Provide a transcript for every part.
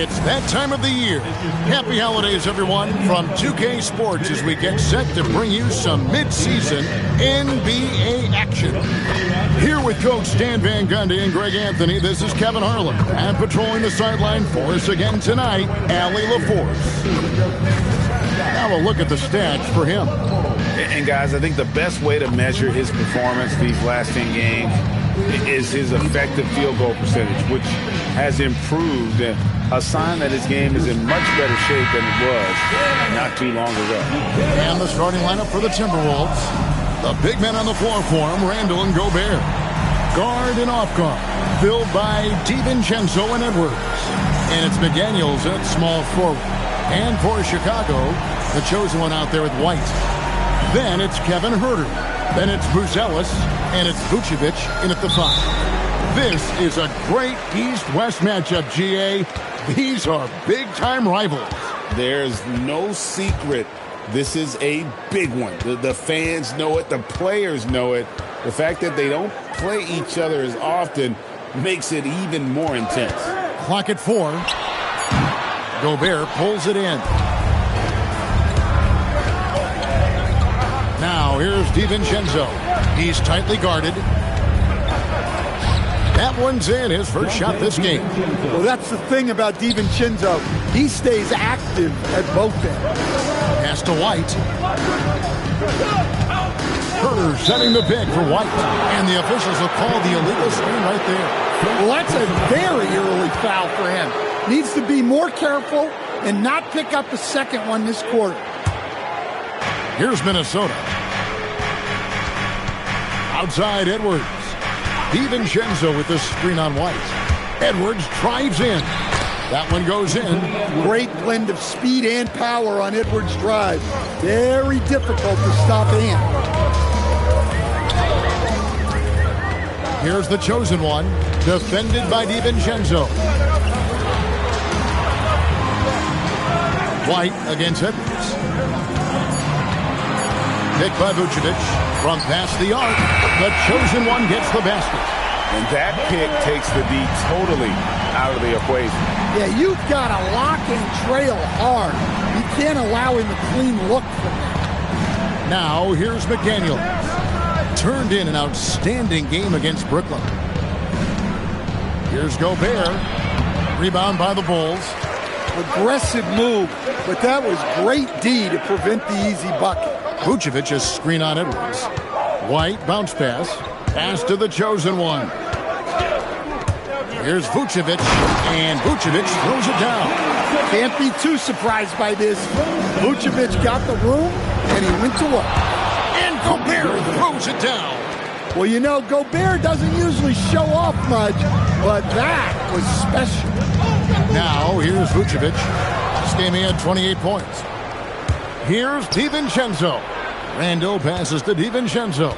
It's that time of the year. Happy holidays, everyone, from 2K Sports as we get set to bring you some mid-season NBA action. Here with Coach Stan Van Gundy and Greg Anthony, this is Kevin Harlan. And patrolling the sideline for us again tonight, Allie LaForce. Now a look at the stats for him. And guys, I think the best way to measure his performance these last 10 games is his effective field goal percentage, which has improved. A sign that his game is in much better shape than it was not too long ago. And the starting lineup for the Timberwolves. The big men on the floor for him, Randall and Gobert. Guard and off guard, filled by DiVincenzo and Edwards. And it's McDaniels at small forward. And for Chicago, the chosen one out there with White. Then it's Kevin Huerter. Then it's Buzelis. And it's Vucevic in at the 5. This is a great East-West matchup, GA. These are big-time rivals. There's no secret. This is a big one. The fans know it. The players know it. The fact that they don't play each other as often makes it even more intense. Clock at 4. Gobert pulls it in. Now here's DiVincenzo. He's tightly guarded. That one's in, his first shot this game. Well, that's the thing about DiVincenzo. He stays active at both ends. Pass to White. Huerter setting the pick for White. And the officials will call the illegal screen right there. Well, that's a very early foul for him. Needs to be more careful and not pick up the second one this quarter. Here's Minnesota. Outside Edwards. DiVincenzo with the screen on White. Edwards drives in. That one goes in. Great blend of speed and power on Edwards' drive. Very difficult to stop Ant. Here's the chosen one. Defended by DiVincenzo. White against Edwards. Picked by Vucevic from past the arc. The chosen one gets the basket. And that pick takes the D totally out of the equation. Yeah, you've got to lock and trail hard. You can't allow him a clean look from that. Now here's McDaniels. Turned in an outstanding game against Brooklyn. Here's Gobert. Rebound by the Bulls. Aggressive move, but that was great D to prevent the easy bucket. Vucevic is screen on Edwards. White bounce pass. Pass to the chosen one. Here's Vucevic, and Vucevic throws it down. Can't be too surprised by this. Vucevic got the room, and he went to work. And Gobert throws it down. Well, you know, Gobert doesn't usually show off much, but that was special. Now, here's Vucevic. This game he had 28 points. Here's DiVincenzo. Randall passes to DiVincenzo.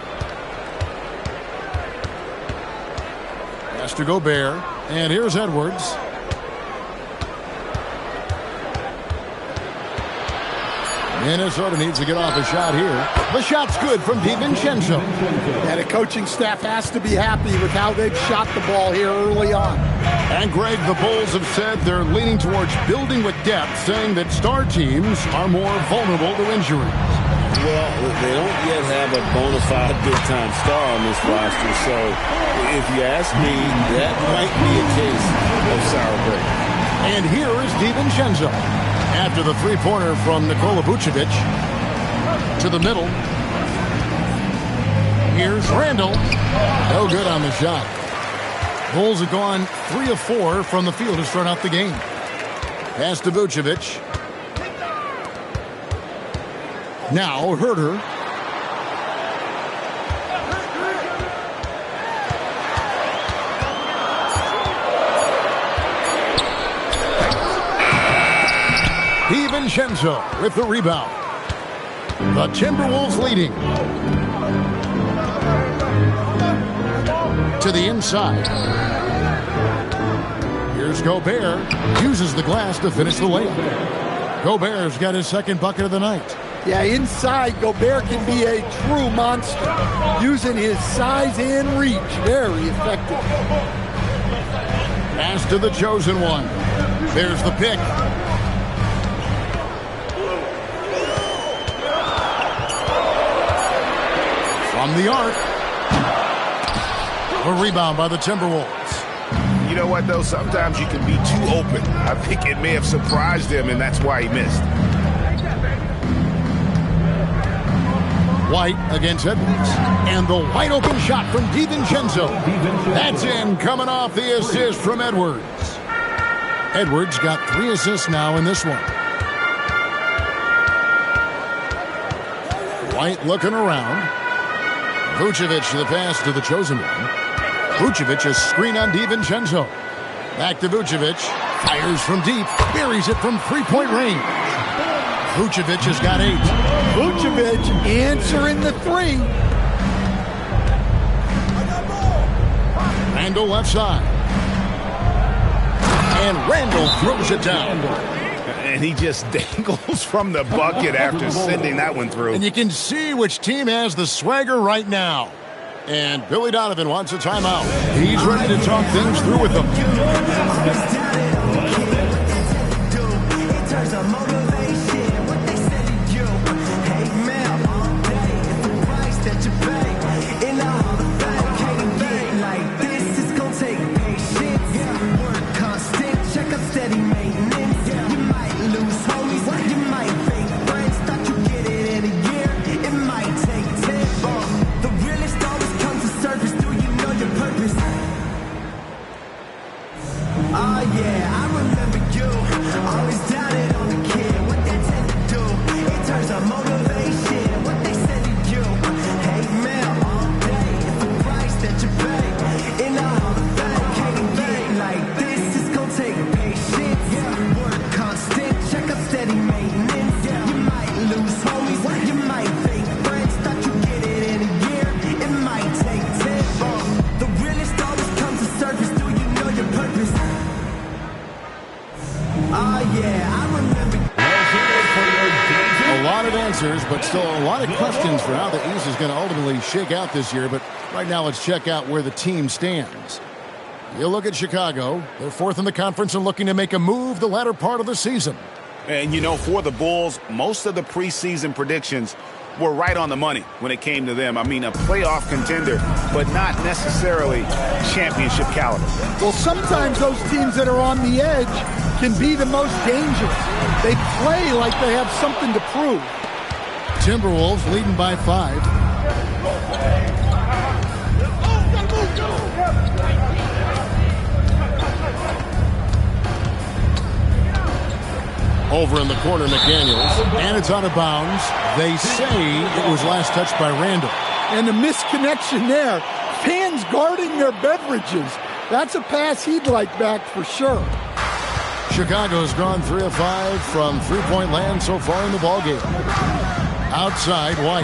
Pass to Gobert. And here's Edwards. Minnesota needs to get off a shot here. The shot's good from DiVincenzo. And the coaching staff has to be happy with how they've shot the ball here early on. And Greg, the Bulls have said they're leaning towards building with depth, saying that star teams are more vulnerable to injury. Well, they don't yet have a bona fide big-time star on this roster, so if you ask me, that might be a case of sour grapes. And here is DiVincenzo. After the three-pointer from Nikola Vucevic to the middle. Here's Randall. No good on the shot. Bulls have gone 3 of 4 from the field to start out the game. Pass to Vucevic. Now Huerter. DiVincenzo with the rebound. The Timberwolves leading. To the inside. Here's Gobert. Uses the glass to finish the layup. Gobert's got his second bucket of the night. Yeah, inside, Gobert can be a true monster. Using his size and reach. Very effective. Pass to the chosen one. There's the pick. From the arc. A rebound by the Timberwolves. You know what, though? Sometimes you can be too open. I think it may have surprised him, and that's why he missed. White against Edwards. And the wide open shot from DiVincenzo. That's in, coming off the assist from Edwards. Edwards got 3 assists now in this one. White looking around. Vucevic the pass to the chosen one. Vucevic a screen on DiVincenzo. Back to Vucevic. Fires from deep. Buries it from three-point range. Vucevic has got 8. Vucevic answering the 3. Randle left side. And Randle throws it down. And he just dangles from the bucket after sending that one through. And you can see which team has the swagger right now. And Billy Donovan wants a timeout. He's ready to talk things through with them. But still a lot of questions for how the East is going to ultimately shake out this year. But right now, let's check out where the team stands. You look at Chicago. They're 4th in the conference and looking to make a move the latter part of the season. And, you know, for the Bulls, most of the preseason predictions were right on the money when it came to them. I mean, a playoff contender, but not necessarily championship caliber. Well, sometimes those teams that are on the edge can be the most dangerous. They play like they have something to prove. Timberwolves leading by 5. Over in the corner, McDaniels. And it's out of bounds. They say it was last touched by Randle. And the misconnection there. Fans guarding their beverages. That's a pass he'd like back for sure. Chicago's gone 3 of 5 from three-point land so far in the ballgame. Outside, White.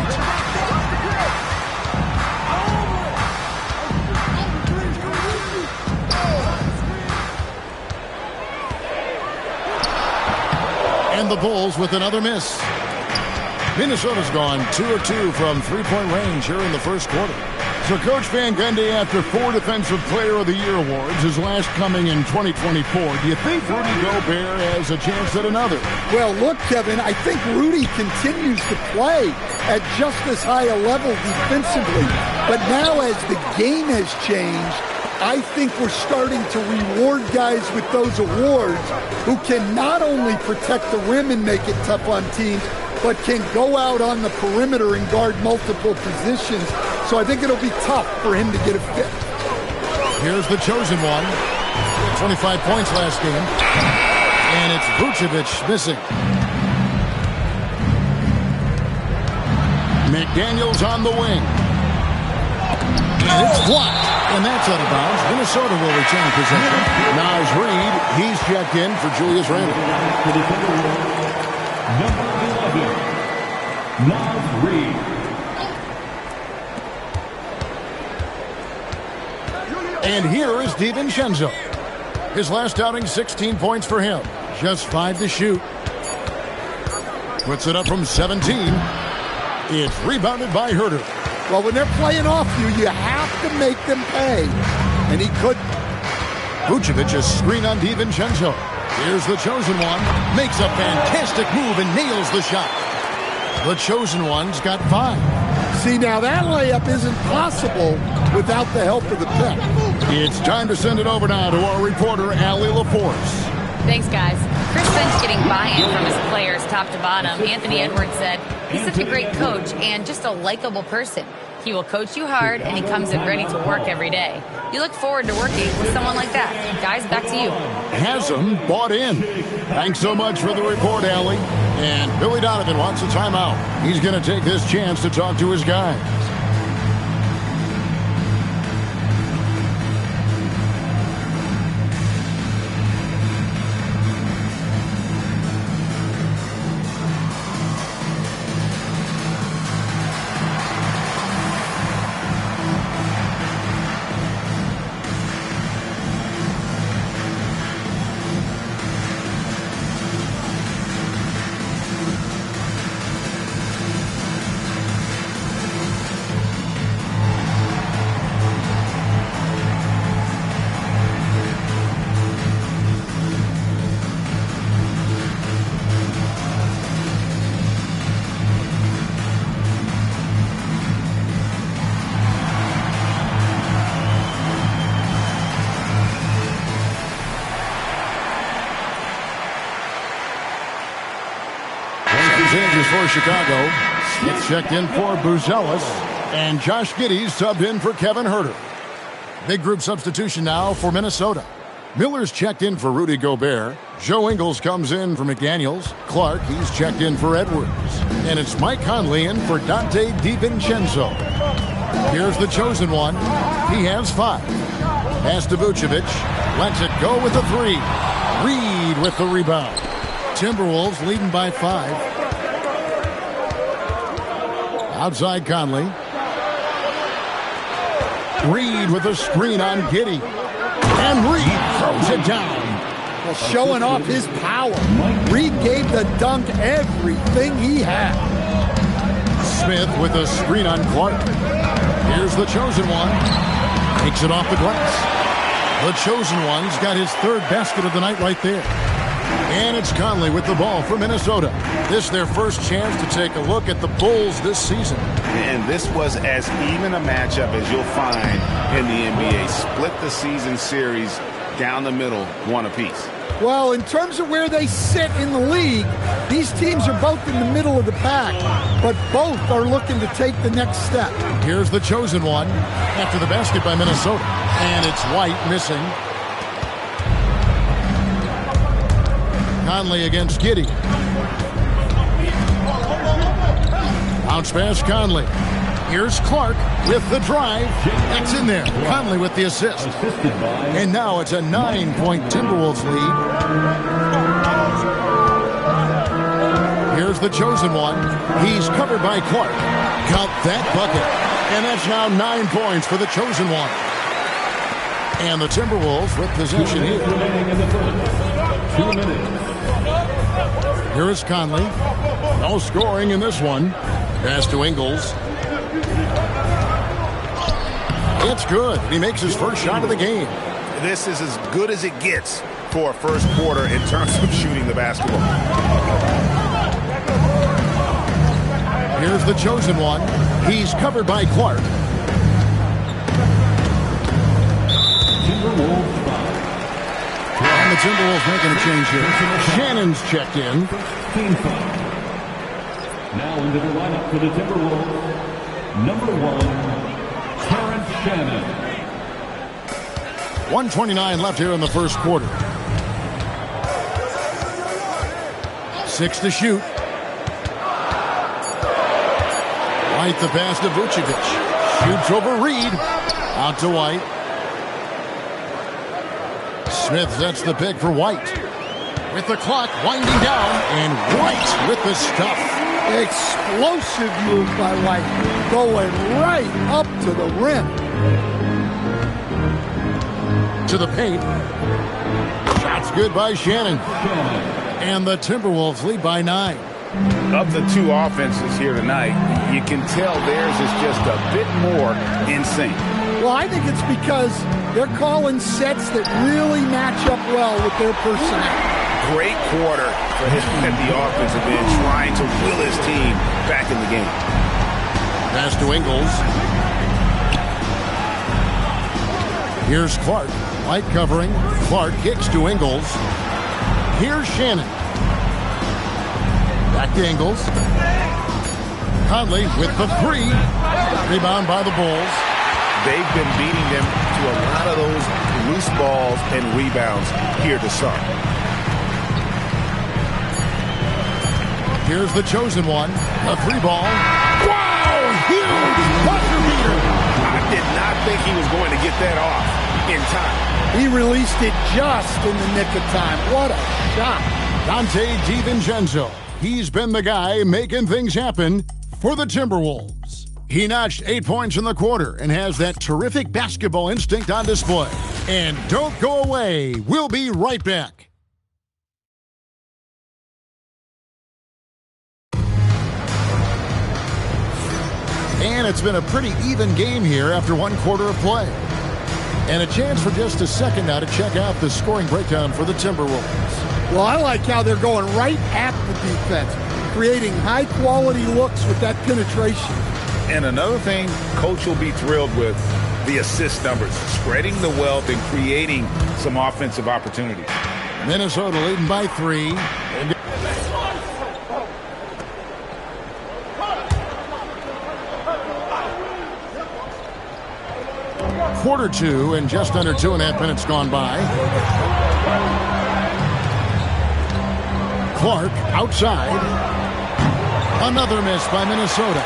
And the Bulls with another miss. Minnesota's gone 2 of 2 from three-point range here in the first quarter. So Coach Van Gundy, after 4 Defensive Player of the Year awards, his last coming in 2024, do you think Rudy Gobert has a chance at another? Well, look, Kevin, I think Rudy continues to play at just as high a level defensively. But now as the game has changed, I think we're starting to reward guys with those awards who can not only protect the rim and make it tough on teams, but can go out on the perimeter and guard multiple positions. So I think it'll be tough for him to get a fit. Here's the chosen one. 25 points last game. And it's Vucevic missing. McDaniels on the wing. And it's blocked. And that's out of bounds. Minnesota will retain possession. Naz Reid, he's checked in for Julius Randle. Number 11, Naz Reid. And here is DiVincenzo. His last outing, 16 points for him. Just 5 to shoot. Puts it up from 17. It's rebounded by Herter. Well, when they're playing off you, you have to make them pay. And he couldn't. Vucevic a screen on DiVincenzo. Here's the chosen one. Makes a fantastic move and nails the shot. The chosen one's got 5. See, now that layup isn't possible without the help of the pick. It's time to send it over now to our reporter, Allie LaForce. Thanks, guys. Chris Finch getting buy-in from his players top to bottom. Anthony Edwards said he's such a great coach and just a likable person. He will coach you hard, and he comes in ready to work every day. You look forward to working with someone like that. Guys, back to you. Has him bought in. Thanks so much for the report, Allie. And Billy Donovan wants a timeout. He's going to take this chance to talk to his guys. Changes for Chicago. It's checked in for Buzelis. And Josh Giddey subbed in for Kevin Huerter. Big group substitution now for Minnesota. Miller's checked in for Rudy Gobert. Joe Ingles comes in for McDaniels. Clark, he's checked in for Edwards. And it's Mike Conley in for Dante DiVincenzo. Here's the chosen one. He has 5. Pass to Vucevic. Lets it go with a 3. Reed with the rebound. Timberwolves leading by 5. Outside Conley. Reed with a screen on Giddey. And Reed throws it down. Well, showing off his power. Reed gave the dunk everything he had. Smith with a screen on Clark. Here's the chosen one. Takes it off the glass. The chosen one's got his 3rd basket of the night right there. And it's Conley with the ball for Minnesota. This is their first chance to take a look at the Bulls this season. And this was as even a matchup as you'll find in the NBA. Split the season series down the middle, 1 apiece. Well, in terms of where they sit in the league, these teams are both in the middle of the pack, but both are looking to take the next step. Here's the chosen one after the basket by Minnesota. And it's White missing. Conley against Giddey. Bounce pass Conley. Here's Clark with the drive. That's in there. Conley with the assist. And now it's a 9-point Timberwolves lead. Here's the chosen one. He's covered by Clark. Count that bucket. And that's now 9 points for the chosen one. And the Timberwolves with possession here. 2 minutes. Here is Conley. No scoring in this one. Pass to Ingles. It's good. He makes his first shot of the game. This is as good as it gets for a first quarter in terms of shooting the basketball. Here's the chosen one. He's covered by Clark. And the Timberwolves making a change here. Shannon's checked in. Now into the lineup for the Timberwolves, number 1, Terrence Shannon. 1:29 left here in the first quarter. 6 to shoot. White the pass to Vucevic. Shoots over Reed. Out to White. Smith sets the pick for White. With the clock winding down, and White with the stuff. Explosive move by White, going right up to the rim. To the paint. Shots good by Shannon. And the Timberwolves lead by 9. Of the 2 offenses here tonight, you can tell theirs is just a bit more in sync. Well, I think it's because they're calling sets that really match up well with their personnel. great quarter for him at the offensive end, trying to will his team back in the game. Pass to Ingles. Here's Clark. Light covering. Clark kicks to Ingles. Here's Shannon. Back to Ingles. Conley with the three. Rebound by the Bulls. They've been beating them to a lot of those loose balls and rebounds here to start. Here's the chosen one. A three ball. Wow! Huge buzzer beater. I did not think he was going to get that off in time. He released it just in the nick of time. What a shot. Dante DiVincenzo. He's been the guy making things happen for the Timberwolves. He notched 8 points in the quarter and has that terrific basketball instinct on display. And don't go away. We'll be right back. And it's been a pretty even game here after one quarter of play. And a chance for just a second now to check out the scoring breakdown for the Timberwolves. Well, I like how they're going right at the defense, creating high-quality looks with that penetration. And another thing Coach will be thrilled with, the assist numbers, spreading the wealth and creating some offensive opportunities. Minnesota leading by 3. Quarter 2 and just under 2.5 minutes gone by. Clark outside. Another miss by Minnesota.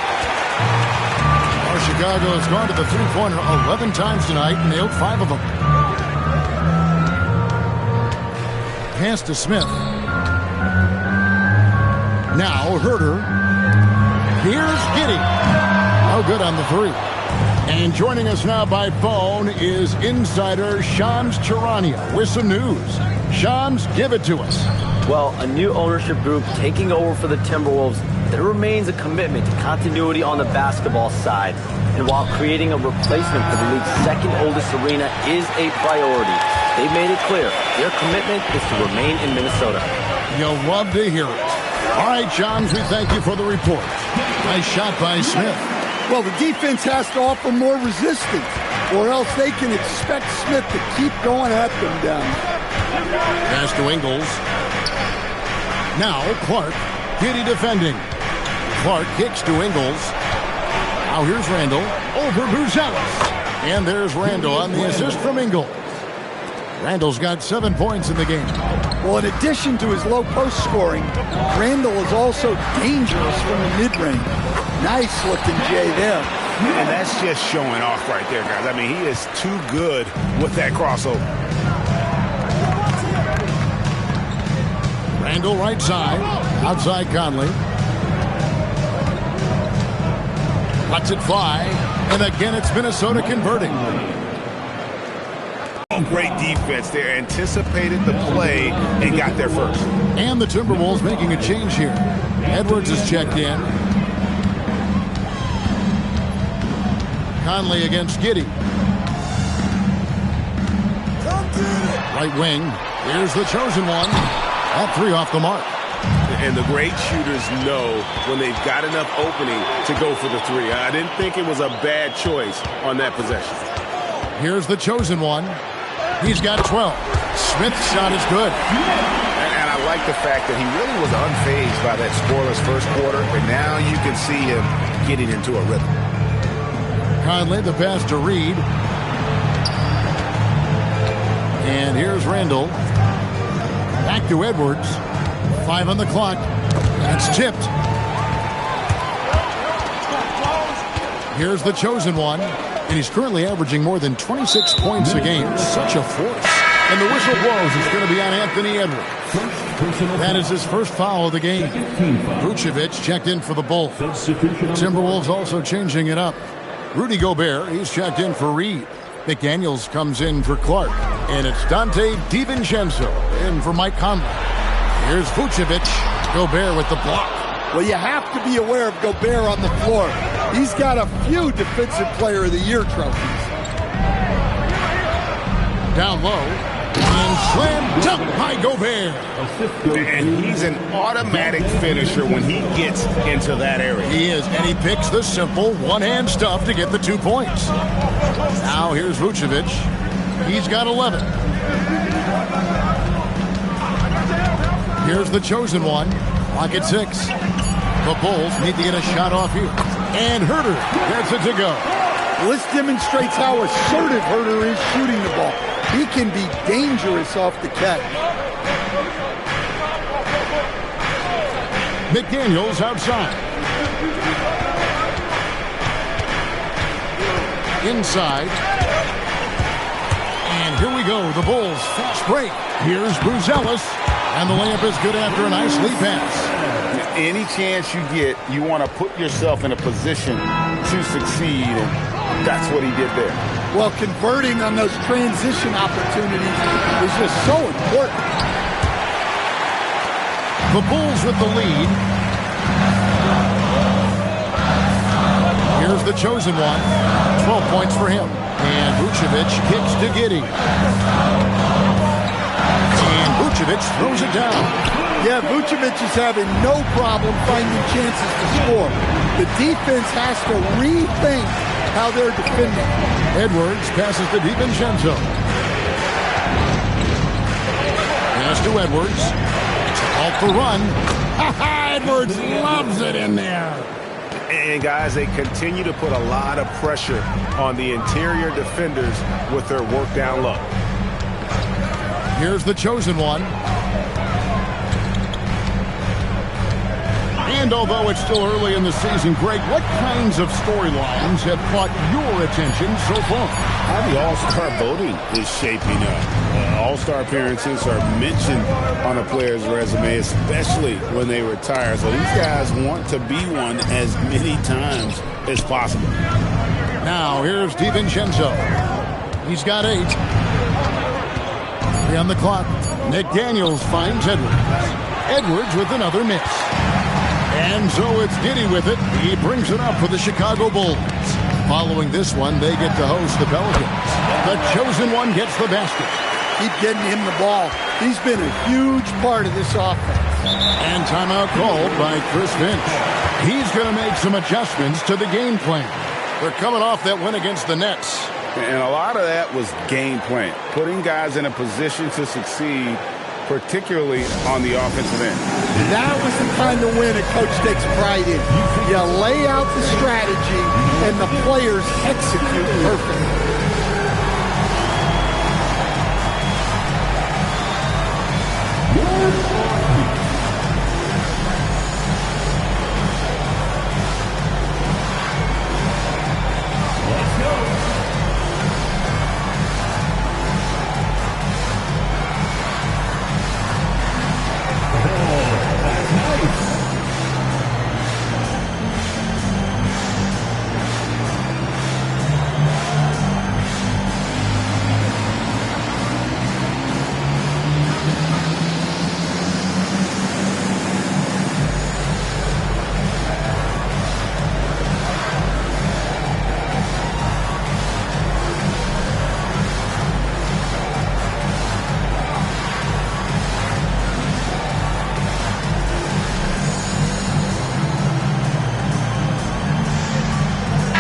Chicago has gone to the three-pointer 11 times tonight and nailed 5 of them. Pass to Smith. Now Herter. Here's Giddey. No good on the three. And joining us now by phone is insider Shams Charania with some news. Shams, give it to us. Well, a new ownership group taking over for the Timberwolves. There remains a commitment to continuity on the basketball side. And while creating a replacement for the league's second oldest arena is a priority, they've made it clear their commitment is to remain in Minnesota. You'll love to hear it. All right, Shams, we thank you for the report. Nice shot by Smith. Well, the defense has to offer more resistance, or else they can expect Smith to keep going at them down. Pass to Ingles. Now Clark. Giddey defending. Clark kicks to Ingles. Now here's Randall over Buzelis. And there's Randall on the assist from Ingles. Randall's got 7 points in the game. Well, in addition to his low post scoring, Randall is also dangerous from the mid-range. Nice looking Jay there. And that's just showing off right there, guys. I mean, he is too good with that crossover. Randall right side. Outside Conley. Lets it fly. And again, it's Minnesota converting. Great defense there. Anticipated the play and got there first. And the Timberwolves making a change here. Edwards is checked in. Conley against Giddey. Right wing. Here's the chosen one. That three off the mark. And the great shooters know when they've got enough opening to go for the three. I didn't think it was a bad choice on that possession. Here's the chosen one. He's got 12. Smith's shot is good. And I like the fact that he really was unfazed by that scoreless first quarter, and now you can see him getting into a rhythm. Conley, the pass to Reed. And here's Randall. Back to Edwards. 5 on the clock. That's tipped. Here's the chosen one. And he's currently averaging more than 26 points a game. Such a force. And the whistle blows. It's going to be on Anthony Edwards. That is his first foul of the game. Vucevic checked in for the Bulls. Timberwolves also changing it up. Rudy Gobert, he's checked in for Reed. McDaniels comes in for Clark. And it's Dante DiVincenzo in for Mike Conley. Here's Vucevic. Gobert with the block. Well, you have to be aware of Gobert on the floor. He's got a few Defensive Player of the Year trophies. Down low. And slam dunk by Gobert. And he's an automatic finisher when he gets into that area. He is, and he picks the simple one-hand stuff to get the 2 points. Now here's Vucevic. He's got 11. Here's the chosen one. Clock at 6. The Bulls need to get a shot off here. And Herter gets it to go. Well, this demonstrates how assertive Herter is shooting the ball. He can be dangerous off the catch. McDaniels outside. Inside. And here we go. The Bulls fast break. Here's Buzelis. And the layup is good after a nice lead pass. Any chance you get, you want to put yourself in a position to succeed, and that's what he did there. Well, converting on those transition opportunities is just so important. The Bulls with the lead. Here's the chosen one. 12 points for him. And Vucevic kicks to Giddey. And Vucevic throws it down. Yeah, Vucevic is having no problem finding chances to score. The defense has to rethink how they're defending. Edwards passes to DiVincenzo. Pass to Edwards. Off the run. Edwards loves it in there. And guys, they continue to put a lot of pressure on the interior defenders with their work down low. Here's the chosen one. And although it's still early in the season, Greg, what kinds of storylines have caught your attention so far? How the All-Star voting is shaping up. All-Star appearances are mentioned on a player's resume, especially when they retire. So these guys want to be one as many times as possible. Now here's DiVincenzo. He's got 8. 3 on the clock. McDaniels finds Edwards. Edwards with another miss. And so it's Giddey with it. He brings it up for the Chicago Bulls. Following this one, they get to host the Pelicans. The chosen one gets the basket. Keep getting him the ball. He's been a huge part of this offense. And timeout called by Chris Finch. He's going to make some adjustments to the game plan. They're coming off that win against the Nets. And a lot of that was game plan, putting guys in a position to succeed, particularly on the offensive end. That was the kind of win a coach takes pride in. You lay out the strategy, and the players execute perfectly.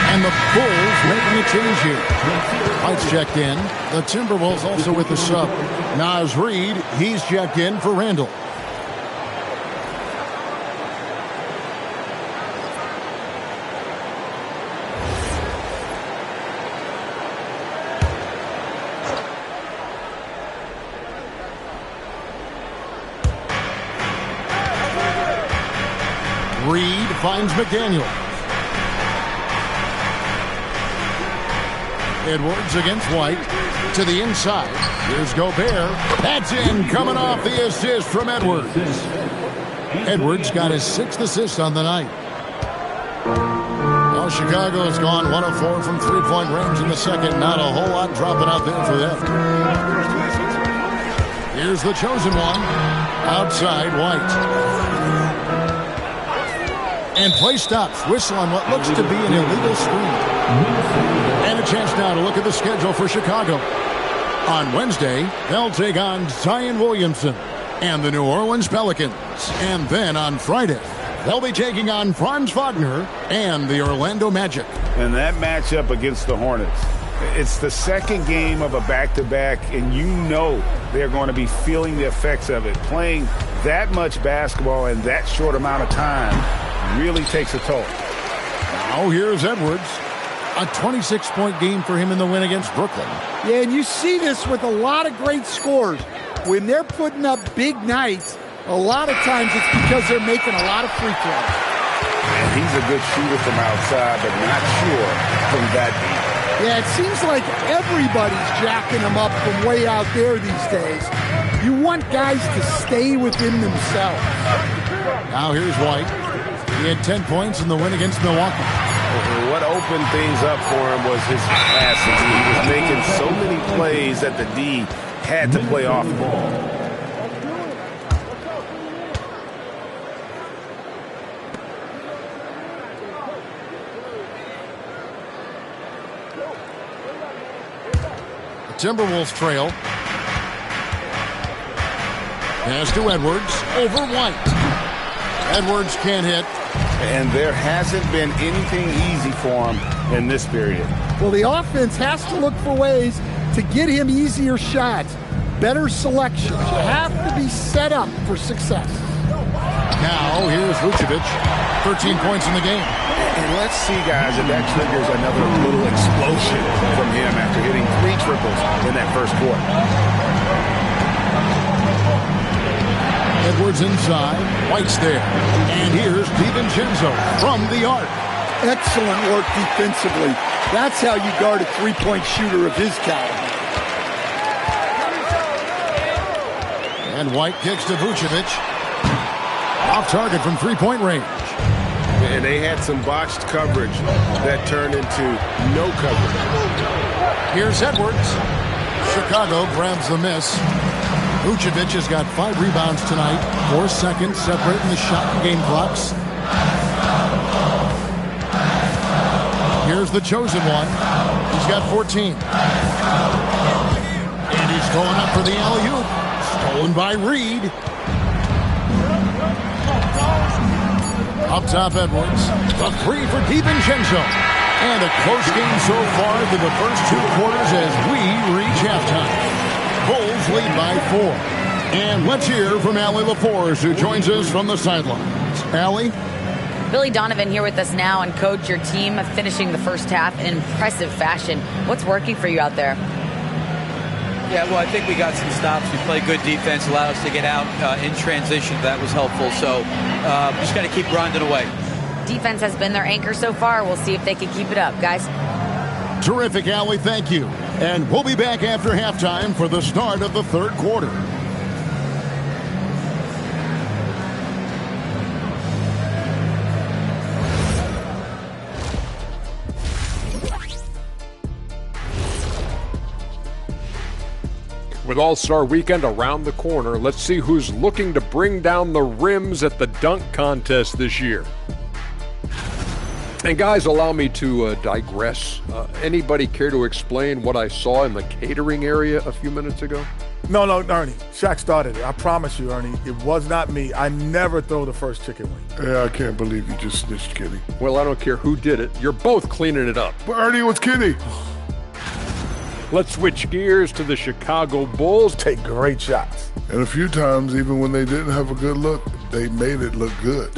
And the Bulls making a change here. White's checked in. The Timberwolves also with the sub. Naz Reid, he's checked in for Randall. Reid finds McDaniel. Edwards against White to the inside. Here's Gobert. That's in, coming off the assist from Edwards. Edwards got his 6th assist on the night. Well, Chicago has gone 1 of 4 from three-point range in the second. Not a whole lot dropping out there for them. Here's the chosen one. Outside, White. And play stops. Whistle on what looks to be an illegal screen. And a chance now to look at the schedule for Chicago. On Wednesday, they'll take on Zion Williamson and the New Orleans Pelicans. And then on Friday, they'll be taking on Franz Wagner and the Orlando Magic. And that matchup against the Hornets, it's the second game of a back-to-back, and you know they're going to be feeling the effects of it. Playing that much basketball in that short amount of time really takes a toll. Now here's Edwards. A 26-point game for him in the win against Brooklyn. Yeah, and you see this with a lot of great scores. When they're putting up big nights, a lot of times it's because they're making a lot of free throws. And he's a good shooter from outside, but not sure from that deep. Yeah, it seems like everybody's jacking him up from way out there these days. You want guys to stay within themselves. Now here's White. He had 10 points in the win against Milwaukee. What opened things up for him was his passing. He was making so many plays that the D had to play off the ball. The Timberwolves trail. Pass to Edwards over White. Edwards can't hit. And there hasn't been anything easy for him in this period. Well, the offense has to look for ways to get him easier shots, better selections. You have to be set up for success. Now here's Vucevic. 13 points in the game. And let's see, guys, if that triggers another little explosion from him after hitting 3 triples in that first quarter. Edwards inside. White's there. And here's DiVincenzo from the arc. Excellent work defensively. That's how you guard a three-point shooter of his caliber. And White kicks to Vucevic. Off target from three-point range. And they had some botched coverage that turned into no coverage. Here's Edwards. Chicago grabs the miss. Vucevic has got 5 rebounds tonight. 4 seconds separating the shot and game clocks. Here's the chosen one. He's got 14. And he's going up for the alley-oop. Stolen by Reed. Up top, Edwards. The 3 for DiVincenzo. And a close game so far through the first 2 quarters as we reach halftime. Bulls lead by 4. And let's hear from Allie LaForce, who joins us from the sidelines. Allie? Billy Donovan here with us now, and Coach, your team finishing the first half in impressive fashion. What's working for you out there? Yeah, well, I think we got some stops. We played good defense, allowed us to get out in transition. That was helpful. So just got to keep grinding away. Defense has been their anchor so far. We'll see if they can keep it up, guys. Terrific, Allie. Thank you. And we'll be back after halftime for the start of the third quarter. With All-Star Weekend around the corner, let's see who's looking to bring down the rims at the dunk contest this year. And guys, allow me to digress. Anybody care to explain what I saw in the catering area a few minutes ago? No, Ernie. Shaq started it. I promise you, Ernie. It was not me. I never throw the first chicken wing. Yeah, I can't believe you just snitched Kenny. Well, I don't care who did it. You're both cleaning it up. But Ernie, it was Kenny. Let's switch gears to the Chicago Bulls. Take great shots. And a few times, even when they didn't have a good look, they made it look good.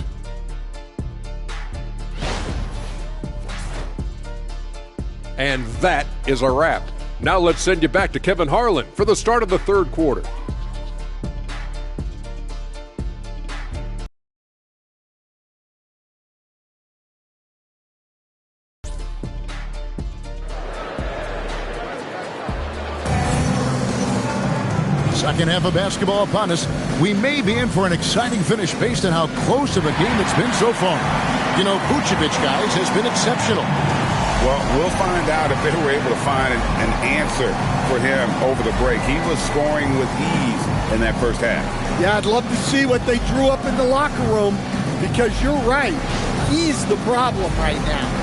And that is a wrap. Now let's send you back to Kevin Harlan for the start of the third quarter. Second half of basketball upon us. We may be in for an exciting finish based on how close of a game it's been so far. You know, Vucevic, guys, has been exceptional. Well, we'll find out if they were able to find an answer for him over the break. He was scoring with ease in that first half. Yeah, I'd love to see what they drew up in the locker room, because you're right. He's the problem right now.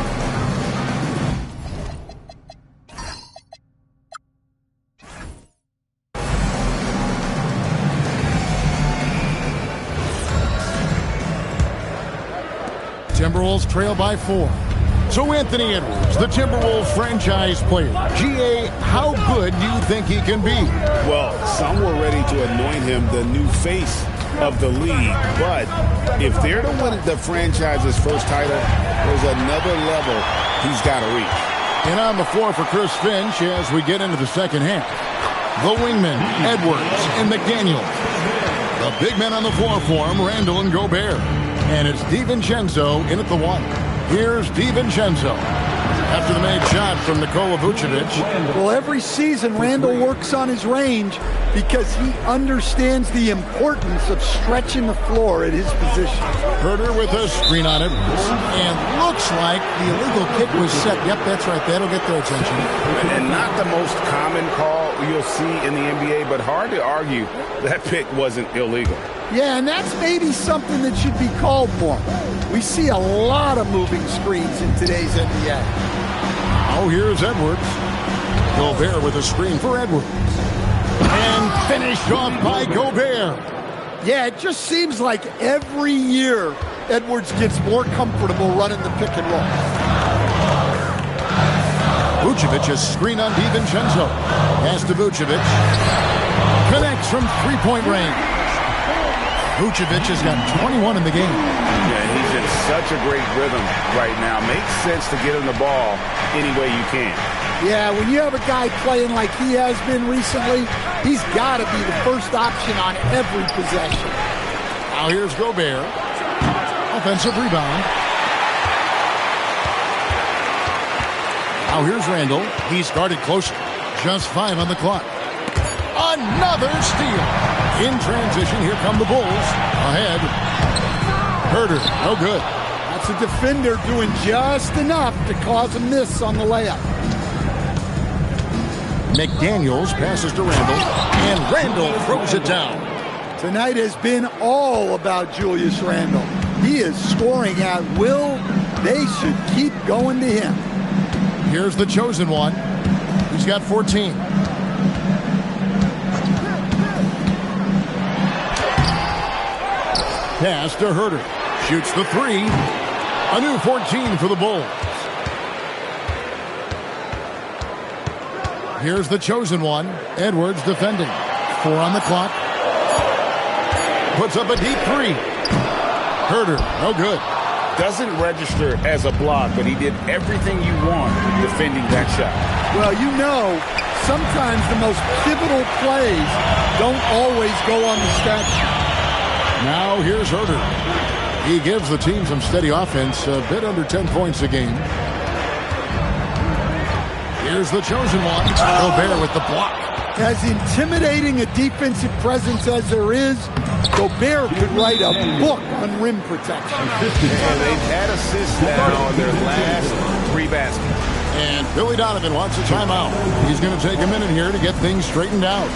Timberwolves trail by 4. So Anthony Edwards, the Timberwolves franchise player. G.A., how good do you think he can be? Well, some were ready to anoint him the new face of the league. But if they're to win the franchise's first title, there's another level he's got to reach. And on the floor for Chris Finch as we get into the second half. The wingmen, Edwards and McDaniels. The big men on the floor for him, Randall and Gobert. And it's DiVincenzo in at the 1. Here's DiVincenzo. After the made shot from Nikola Vucevic. Well, every season, Randall works on his range because he understands the importance of stretching the floor at his position. Herter with a screen on Edwards. And looks like the illegal kick was set. Yep, that's right. That'll get their attention. And not the most common call you'll see in the NBA, but hard to argue that pick wasn't illegal. Yeah, and that's maybe something that should be called more. We see a lot of moving screens in today's NBA. Oh, here's Edwards. Gobert with a screen for Edwards. And finished off by Gobert. Yeah, it just seems like every year Edwards gets more comfortable running the pick and roll. Vucevic a screen on DiVincenzo. Pass to Vucevic. Connects from three-point range. Vucevic has got 21 in the game. Yeah, he's in such a great rhythm right now. Makes sense to get him the ball any way you can. Yeah, when you have a guy playing like he has been recently, he's got to be the first option on every possession. Now here's Gobert. Offensive rebound. Now here's Randall. He's guarded closer. Just 5 on the clock. Another steal. In transition, here come the Bulls. Ahead. Herter, no good. That's a defender doing just enough to cause a miss on the layup. McDaniels passes to Randall, and Randall throws it down. Tonight has been all about Julius Randall. He is scoring at will. They should keep going to him. Here's the chosen one. He's got 14. Pass to Herter. Shoots the 3. A new 14 for the Bulls. Here's the chosen one. Edwards defending. 4 on the clock. Puts up a deep 3. Herter, no good. Doesn't register as a block, but he did everything you want defending that shot. Well, you know, sometimes the most pivotal plays don't always go on the stat sheet. Now here's Herter. He gives the team some steady offense, a bit under 10 points a game. Here's the chosen one. Gobert with the block. As intimidating a defensive presence as there is, Gobert could write a book on rim protection. And they've had assists now on their last 3 baskets. And Billy Donovan wants a timeout. He's going to take a minute here to get things straightened out.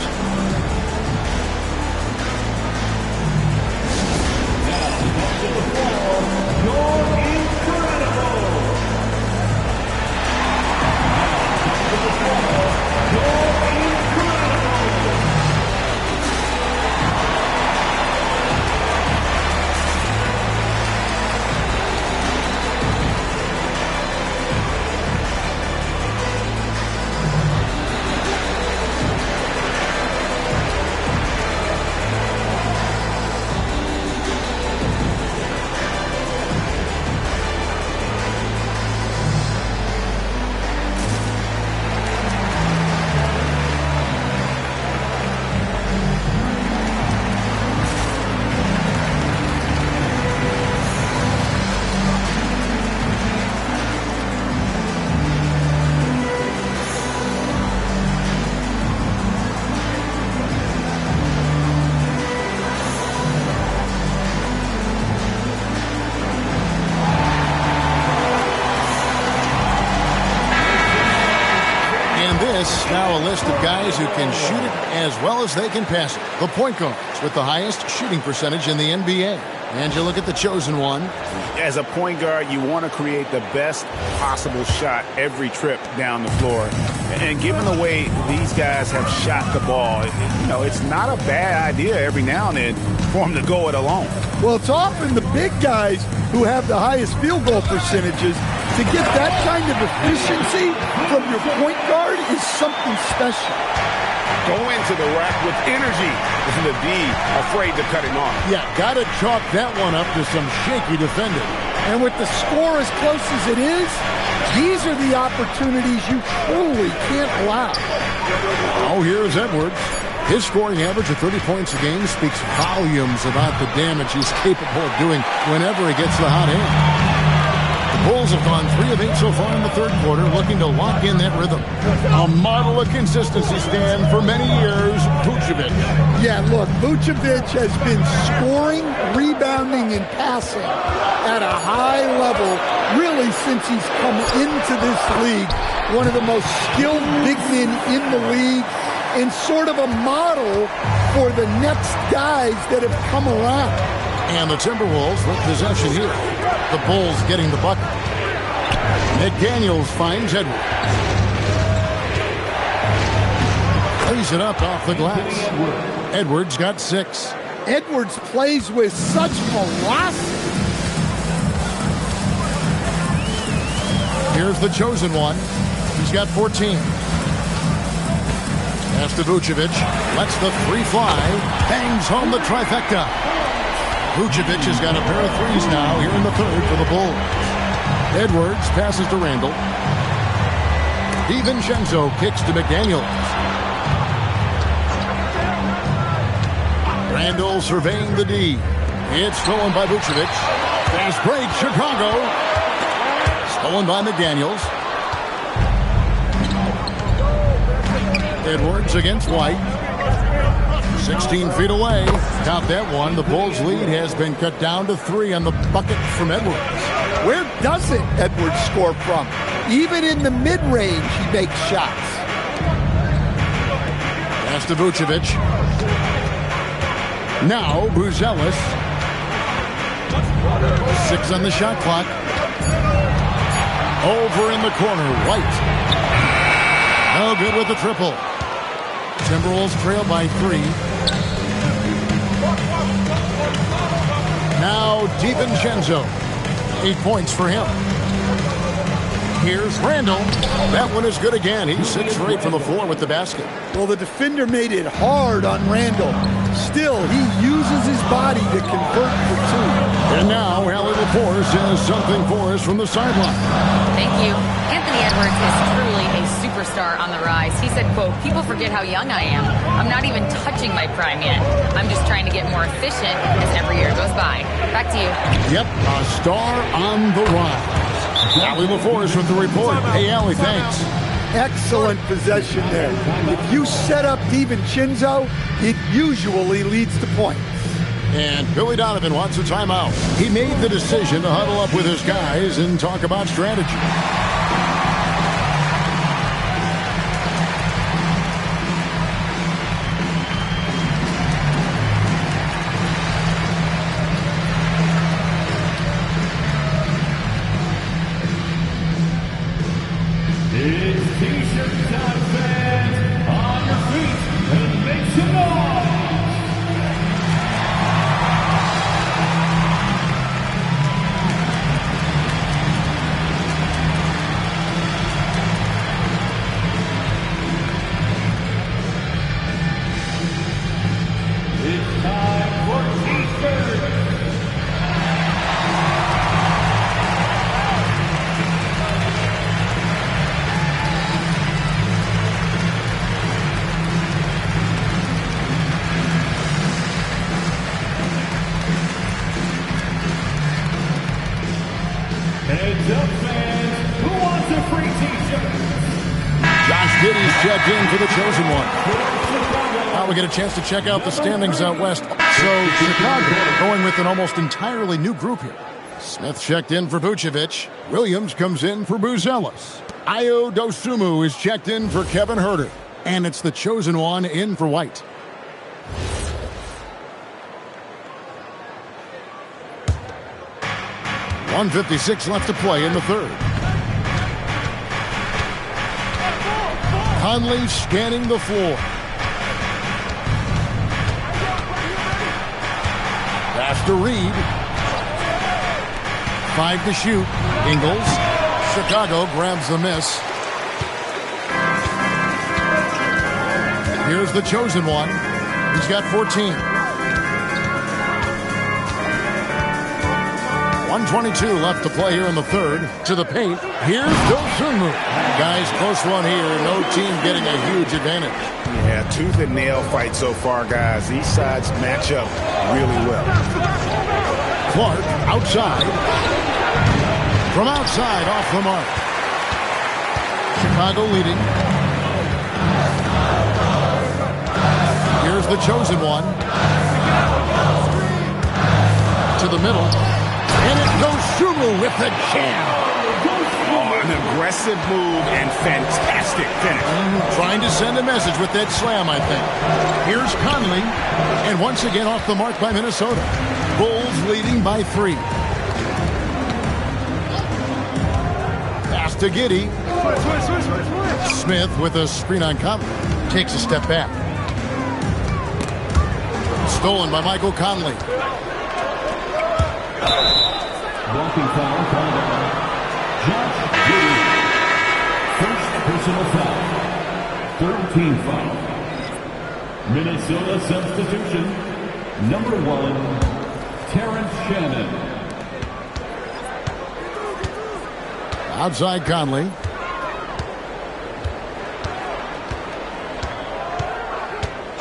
Now a list of guys who can shoot it as well as they can pass it. The point guards with the highest shooting percentage in the NBA. And you look at the chosen one. As a point guard, you want to create the best possible shot every trip down the floor. And given the way these guys have shot the ball, it's not a bad idea every now and then for them to go it alone. Well, it's often the big guys who have the highest field goal percentages. To get that kind of efficiency from your point guard is something special. Go into the rack with energy. Isn't the D afraid to cut him off? Yeah, got to chalk that one up to some shaky defending. And with the score as close as it is, these are the opportunities you truly can't allow. Oh, here's Edwards. His scoring average of 30 points a game speaks volumes about the damage he's capable of doing whenever he gets the hot hand. The Bulls have gone 3 of 8 so far in the third quarter, looking to lock in that rhythm. A model of consistency, Stan, for many years, Vucevic. Yeah, look, Vucevic has been scoring, rebounding, and passing at a high level really since he's come into this league. One of the most skilled big men in the league and sort of a model for the next guys that have come around. And the Timberwolves with possession here. The Bulls getting the bucket. McDaniels finds Edwards. Plays it up off the glass. Edwards got 6. Edwards plays with such velocity. Here's the chosen one. He's got 14. Pass to Vucevic. Lets the 3 fly. Bangs home the trifecta. Vucevic has got a pair of 3s now here in the third for the Bulls. Edwards passes to Randall. DiVincenzo kicks to McDaniels. Randall surveying the D. It's stolen by Vucevic. Fast break, Chicago. Stolen by McDaniels. Edwards against White. 16 feet away. Count that one. The Bulls' lead has been cut down to 3 on the bucket from Edwards. Where doesn't Edwards score from? Even in the mid-range, he makes shots. Pass to Vucevic. Now, Buzelis. 6 on the shot clock. Over in the corner, White. No good with the triple. Timberwolves trail by 3. Now DiVincenzo. 8 points for him. Here's Randall. That one is good again. He's 6 for 8 from the floor with the basket. Well, the defender made it hard on Randall. Still, he uses his body to convert for 2. And now, Allie Lepore says something for us from the sideline. Thank you. Anthony Edwards is truly a superstar on the rise. He said, quote, "People forget how young I am. I'm not even touching my prime yet. I'm just trying to get more efficient as every year goes by." Back to you. Yep, a star on the rise. Allie Lepore is with the report. Hey, Allie, thanks. Excellent possession there. If you set up DiVincenzo, it usually leads to points. And Billy Donovan wants a timeout. He made the decision to huddle up with his guys and talk about strategy. It's T-shirt time, fans. On your feet and make some noise. It's time for T-shirts. Heads up, fans. Who wants a free T-shirt? Josh Giddey's checked in for the chosen one. Now we get a chance to check out the standings out west. So Chicago going with an almost entirely new group here. Smith checked in for Vucevic. Williams comes in for Buzelis. Ayo Dosunmu is checked in for Kevin Huerter. And it's the chosen one in for White. 1:56 left to play in the third. Conley scanning the floor. Pass to Reed. 5 to shoot. Ingles. Chicago grabs the miss. Here's the chosen one. He's got 14. 1:22 left to play here in the third. To the paint. Here's Dosunmu. Guys, close one here. No team getting a huge advantage. Yeah, tooth and nail fight so far, guys. These sides match up really well. Clark outside. From outside, off the mark. Chicago leading. Here's the chosen one. To the middle. And it goes Sumu with the jam. Oh, an aggressive move and fantastic finish. Trying to send a message with that slam, I think. Here's Conley. And once again off the mark by Minnesota. Bulls leading by 3. Pass to Giddey. Smith with a screen on Conley. Takes a step back. Stolen by Michael Conley. Walking foul called on Josh Giddey. First personal foul. 3rd team foul. Minnesota substitution. Number 1, Terrence Shannon. Outside Conley.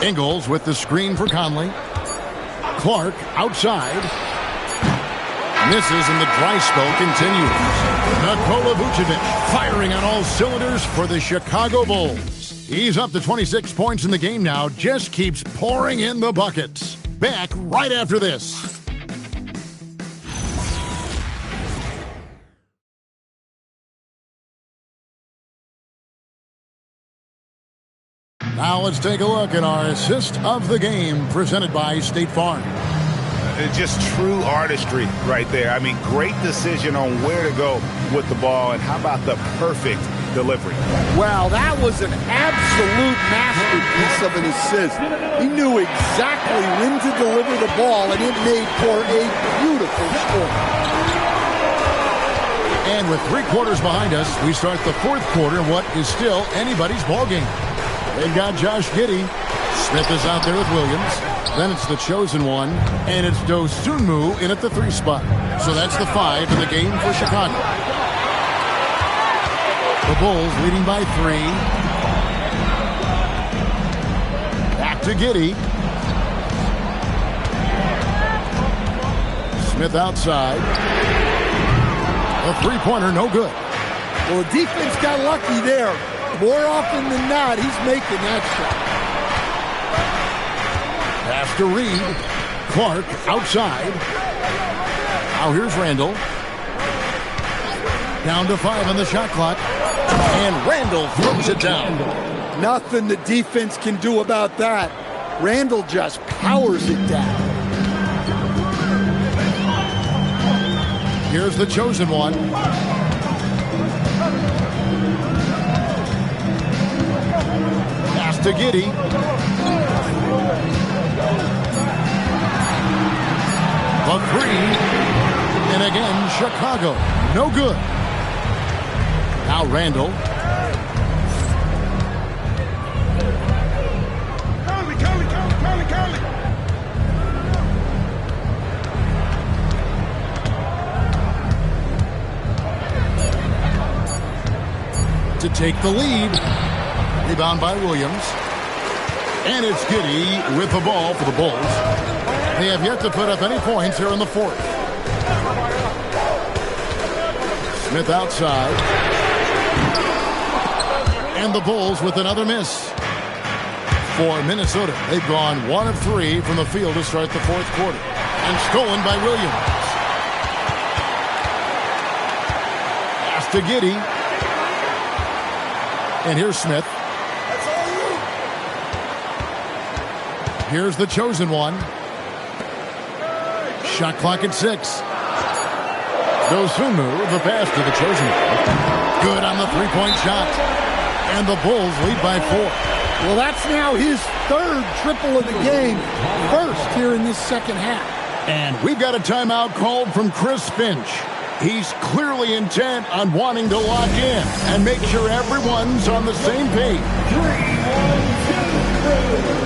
Ingles with the screen for Conley. Clark outside. Misses and the dry spell continues. Nikola Vucevic firing on all cylinders for the Chicago Bulls. He's up to 26 points in the game now. Just keeps pouring in the buckets. Back right after this. Now let's take a look at our assist of the game presented by State Farm. Just true artistry right there. I mean, great decision on where to go with the ball, and how about the perfect delivery? Wow, that was an absolute masterpiece of an assist. He knew exactly when to deliver the ball, and it made for a beautiful score. And with 3 quarters behind us, we start the 4th quarter in what is still anybody's ballgame. They've got Josh Giddey. Smith is out there with Williams. Then it's the chosen one, and it's Dosunmu in at the 3 spot. So that's the 5 in the game for Chicago. The Bulls leading by 3. Back to Giddey. Smith outside. A 3-pointer, no good. Well, the defense got lucky there. More often than not, he's making that shot. Pass to Reed. Clark outside. Now here's Randall. Down to 5 on the shot clock. And Randall throws it down. Nothing the defense can do about that. Randall just powers it down. Here's the chosen one. Pass to Giddey. A 3. And again, Chicago. No good. Now Randall. Conley. To take the lead. Rebound by Williams. And it's Giddey with the ball for the Bulls. They have yet to put up any points here in the 4th. Smith outside. And the Bulls with another miss. For Minnesota, they've gone 1 of 3 from the field to start the 4th quarter. And stolen by Williams. Pass to Giddey. And here's Smith. Here's the chosen one. Shot clock at 6. Dosunmu, the pass to the chosen one. Good on the three-point shot. And the Bulls lead by 4. Well, that's now his third triple of the game, first here in this second half. And we've got a timeout called from Chris Finch. He's clearly intent on wanting to lock in and make sure everyone's on the same page. 3, 1, 2, 3.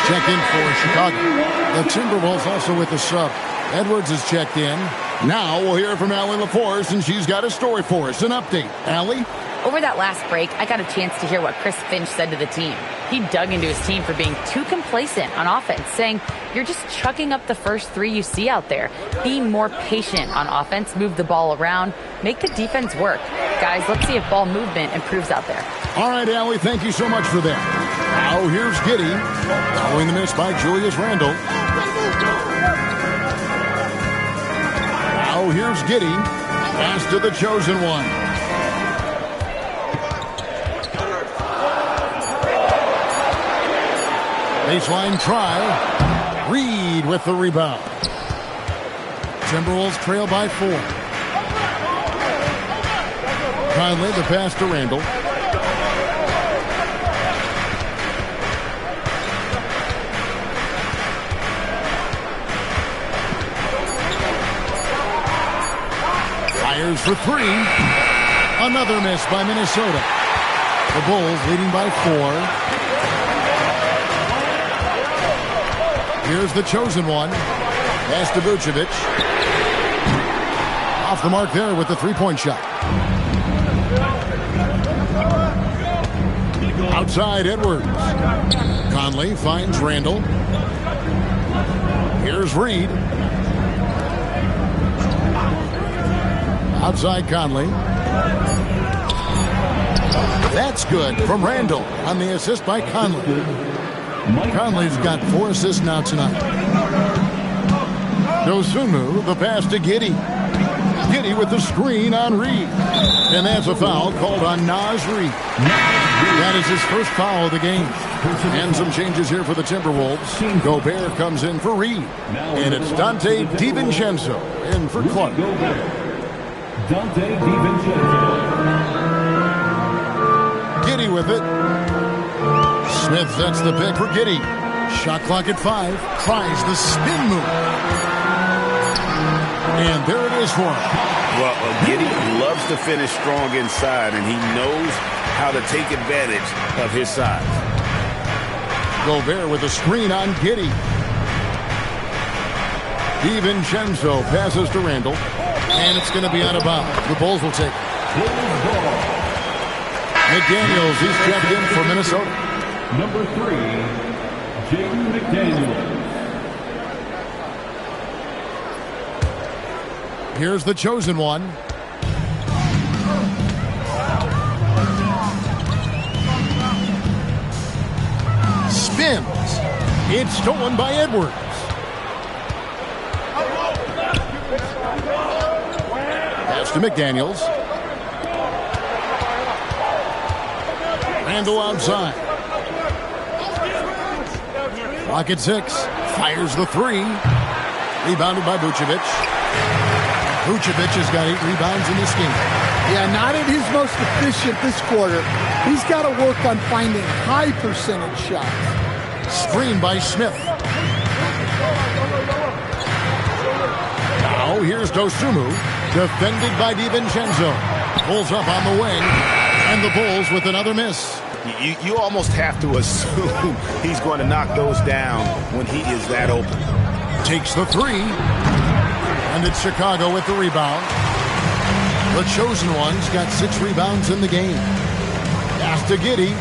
Check in for Chicago. The Timberwolves also with the sub. Edwards is checked in. Now we'll hear from Allie LaForce, and she's got a story for us. An update. Allie? Over that last break, I got a chance to hear what Chris Finch said to the team. He dug into his team for being too complacent on offense, saying, you're just chucking up the first 3 you see out there. Be more patient on offense, move the ball around, make the defense work. Guys, let's see if ball movement improves out there. All right, Allie, thank you so much for that. Now here's Giddey, following the miss by Julius Randle. Now here's Giddey, pass to the chosen one. Baseline try. Reed with the rebound. Timberwolves trail by 4. Conley, the pass to Randle. Fires for 3. Another miss by Minnesota. The Bulls leading by 4. Here's the chosen one. Pass to Vucevic. Off the mark there with the three-point shot. Outside Edwards. Conley finds Randle. Here's Reed. Outside Conley. That's good from Randle on the assist by Conley. Conley's got 4 assists now tonight. Dosunmu, the pass to Giddey. Giddey with the screen on Reed. And that's a foul called on Naz Reid. That is his first foul of the game. And some changes here for the Timberwolves. Gobert comes in for Reed. And it's Dante DiVincenzo in for Clark. Dante DiVincenzo. Giddey with it. Smith sets the pick for Giddey. Shot clock at 5. Tries the spin move. And there it is for him. Well, Giddey loves to finish strong inside, and he knows how to take advantage of his size. Gobert with a screen on Giddey. DiVincenzo passes to Randle. And it's going to be out of bounds. The Bulls will take it. McDaniels, he's checked in for Minnesota. Number 3, Jaden McDaniels. Here's the chosen one. Spins. It's stolen by Edwards. Pass to McDaniels. Randle outside. Clock at 6. Fires the 3. Rebounded by Vucevic. Vucevic has got 8 rebounds in this game. Yeah, not at his most efficient this quarter. He's got to work on finding high percentage shots. Screen by Smith. Now Now, here's Dosunmu, defended by DiVincenzo. Pulls up on the wing, and the Bulls with another miss. You almost have to assume he's going to knock those down when he is that open. Takes the three, and it's Chicago with the rebound. The chosen ones got 6 rebounds in the game. Pass to Giddey.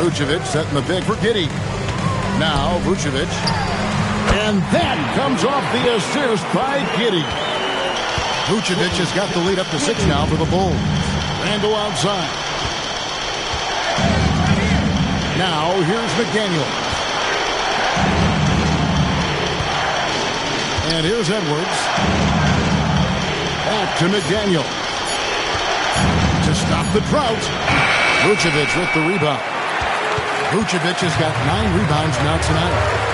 Vucevic setting the pick for Giddey. Now Vucevic. And that comes off the assist by Giddey. Vucevic has got the lead up to 6 now for the Bulls. Randle outside. Now here's McDaniel. And here's Edwards. Back to McDaniel. To stop the drought. Vucevic with the rebound. Vucevic has got 9 rebounds now tonight.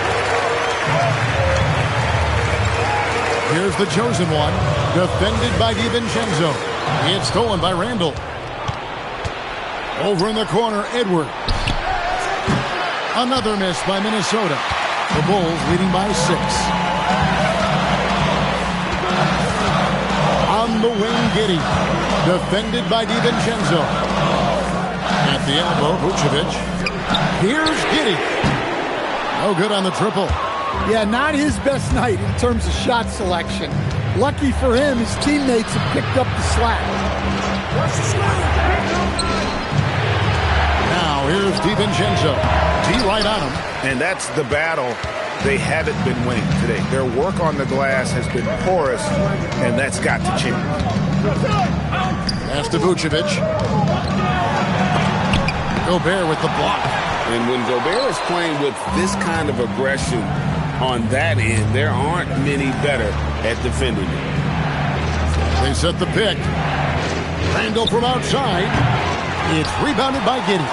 Here's the chosen one. Defended by DiVincenzo. It's stolen by Randle. Over in the corner, Edwards. Another miss by Minnesota. The Bulls leading by 6. On the wing, Giddey. Defended by DiVincenzo. At the elbow, Vucevic. Here's Giddey. No good on the triple. Yeah, not his best night in terms of shot selection. Lucky for him, his teammates have picked up the slack. Now here's DiVincenzo. D right on him. And that's the battle they haven't been winning today. Their work on the glass has been porous, and that's got to change. Pass to Vucevic. Gobert with the block. And when Gobert is playing with this kind of aggression on that end, there aren't many better at defending it. They set the pick. Randle from outside. It's rebounded by Giddey.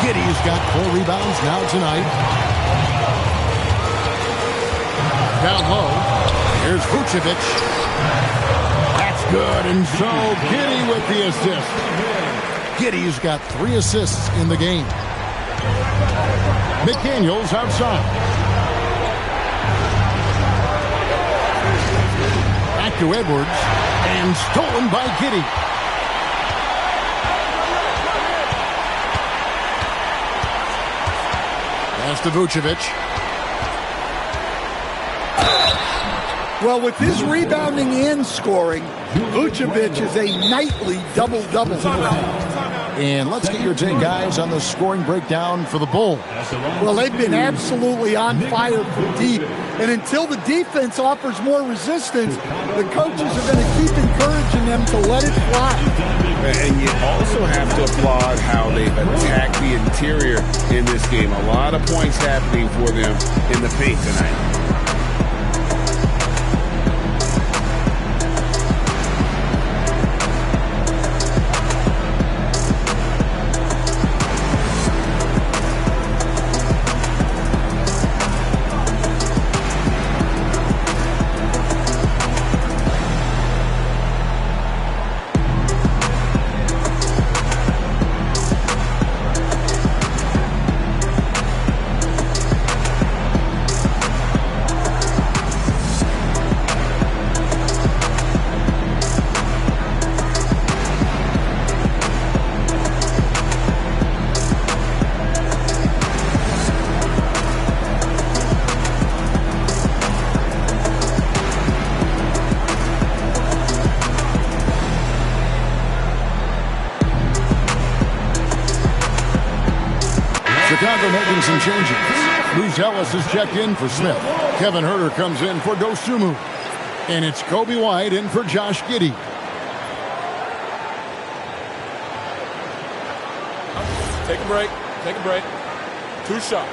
Giddey's got 4 rebounds now tonight. Down low. Here's Vucevic. That's good. And so Giddey with the assist. Giddey's got 3 assists in the game. McDaniels outside. Back to Edwards. And stolen by Giddey. Pass to Vucevic. Well, with his rebounding and scoring, Vucevic is a nightly double-double. And let's get your take, guys, on the scoring breakdown for the Bulls. Well, they've been absolutely on fire from deep. And until the defense offers more resistance, the coaches are going to keep encouraging them to let it fly. And you also have to applaud how they've attacked the interior in this game. A lot of points happening for them in the paint tonight. Chicago making some changes. Bruce Ellis is checked in for Smith. Kevin Huerter comes in for Dosunmu. And it's Kobe White in for Josh Giddey. Take a break. Take a break. 2 shots.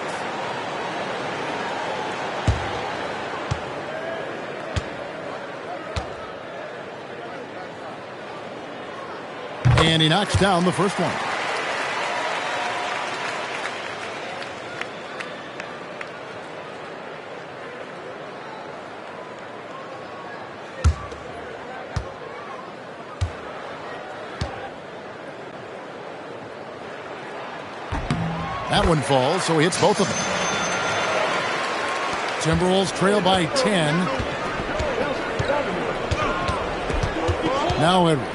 And he knocks down the first one. That one falls, so he hits both of them. Timberwolves trail by 10. Now Edwards.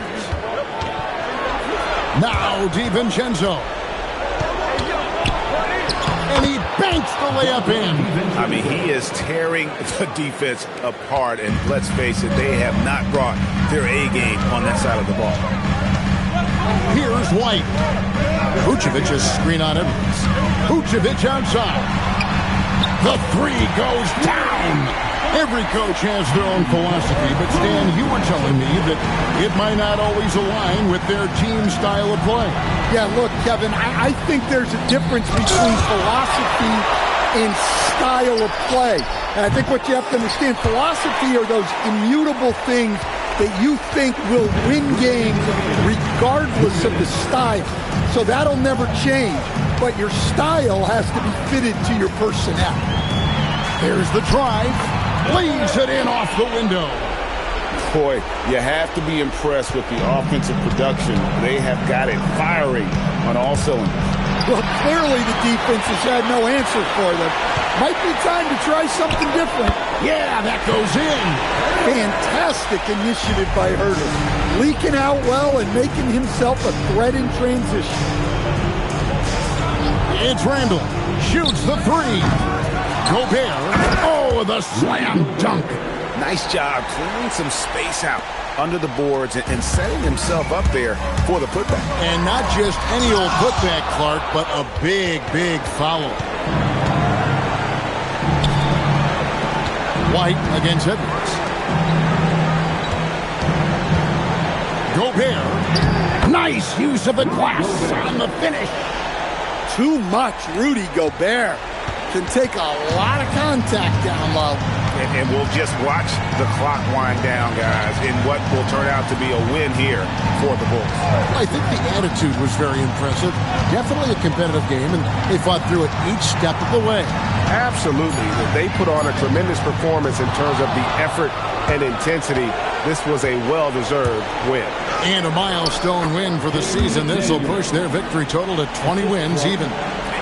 Now DiVincenzo. And he banks the layup in. I mean, he is tearing the defense apart, and let's face it, they have not brought their A game on that side of the ball. Here's White. Vucevic is screen on Edwards. Vucevic outside. The three goes down. Every coach has their own philosophy, but Stan, you were telling me that it might not always align with their team style of play. Yeah, look, Kevin, I think there's a difference between philosophy and style of play. And I think what you have to understand, philosophy are those immutable things that you think will win games regardless of the style. So that'll never change. But your style has to be fitted to your personnel. There's the drive. Leaves it in off the window. Boy, you have to be impressed with the offensive production. They have got it firing on all cylinders. Well, clearly the defense has had no answer for them. Might be time to try something different. Yeah, that goes in. Fantastic initiative by Herter. Leaking out well and making himself a threat in transition. It's Randall. Shoots the three. Gobert. Oh, the slam dunk. Nice job clearing some space out under the boards and setting himself up there for the putback. And not just any old putback, Clark, but a big, big follow. White against Edwards. Gobert. Nice use of the glass on the finish. Too much Rudy Gobert. Can take a lot of contact down low. And we'll just watch the clock wind down, guys, in what will turn out to be a win here for the Bulls. I think the attitude was very impressive. Definitely a competitive game, and they fought through it each step of the way. Absolutely. They put on a tremendous performance in terms of the effort and intensity. This was a well-deserved win. And a milestone win for the season. This will push their victory total to 20 wins even.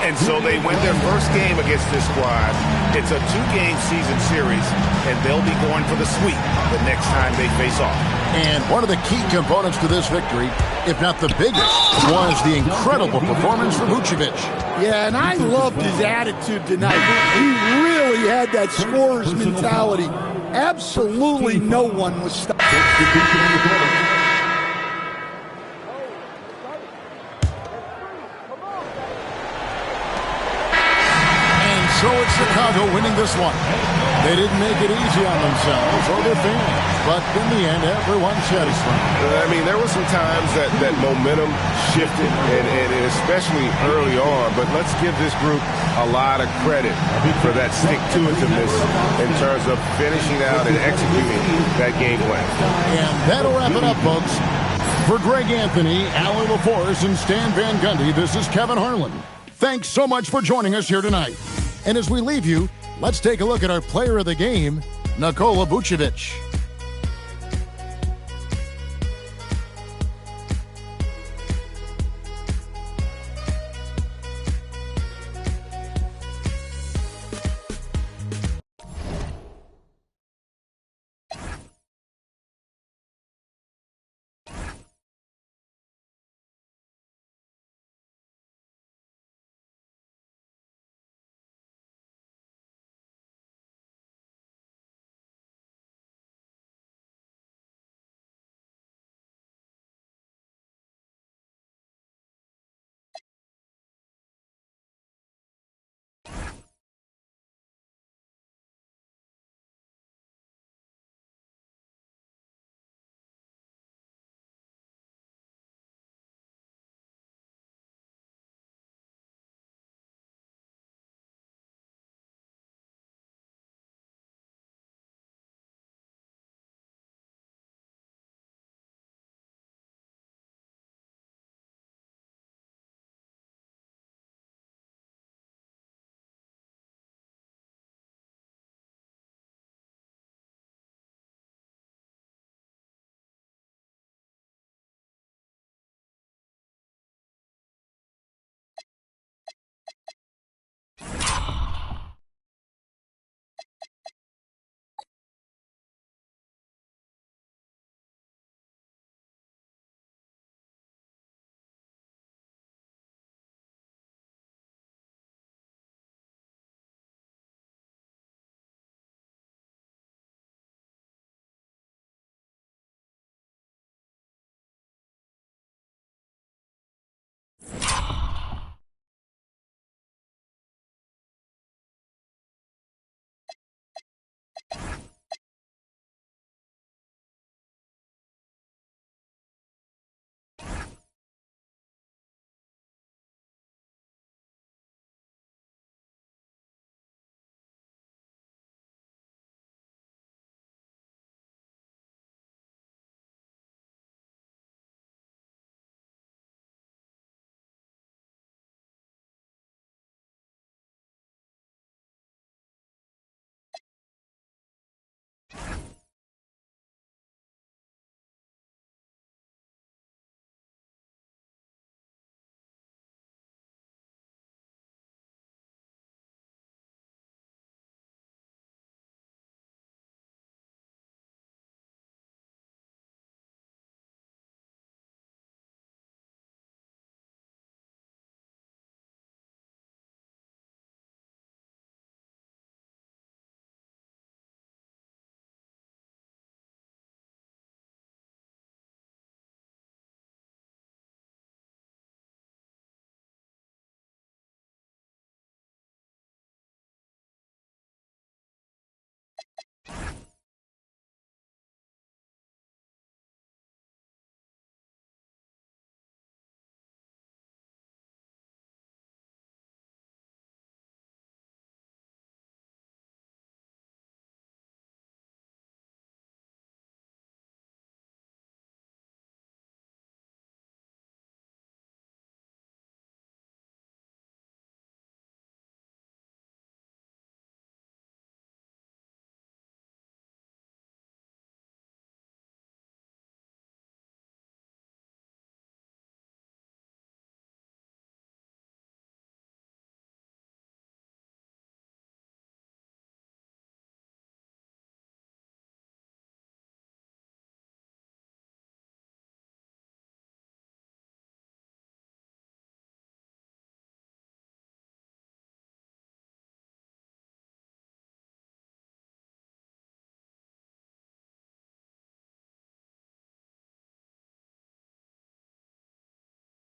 And so they win their first game against this squad. It's a 2-game season series, and they'll be going for the sweep the next time they face off. And one of the key components to this victory, if not the biggest, was the incredible performance from Vucevic. Yeah, and I loved his attitude tonight. He really had that scorer's mentality. Absolutely no one was stopped. So it's Chicago winning this one. They didn't make it easy on themselves or their fans, but in the end, everyone's satisfied. I mean, there were some times that momentum shifted, and especially early on, but let's give this group a lot of credit for that stick-to-itiveness in terms of finishing out and executing that game plan. And that'll wrap it up, folks. For Greg Anthony, Alan LaForce, and Stan Van Gundy, this is Kevin Harlan. Thanks so much for joining us here tonight. And as we leave you, let's take a look at our player of the game, Nikola Vucevic.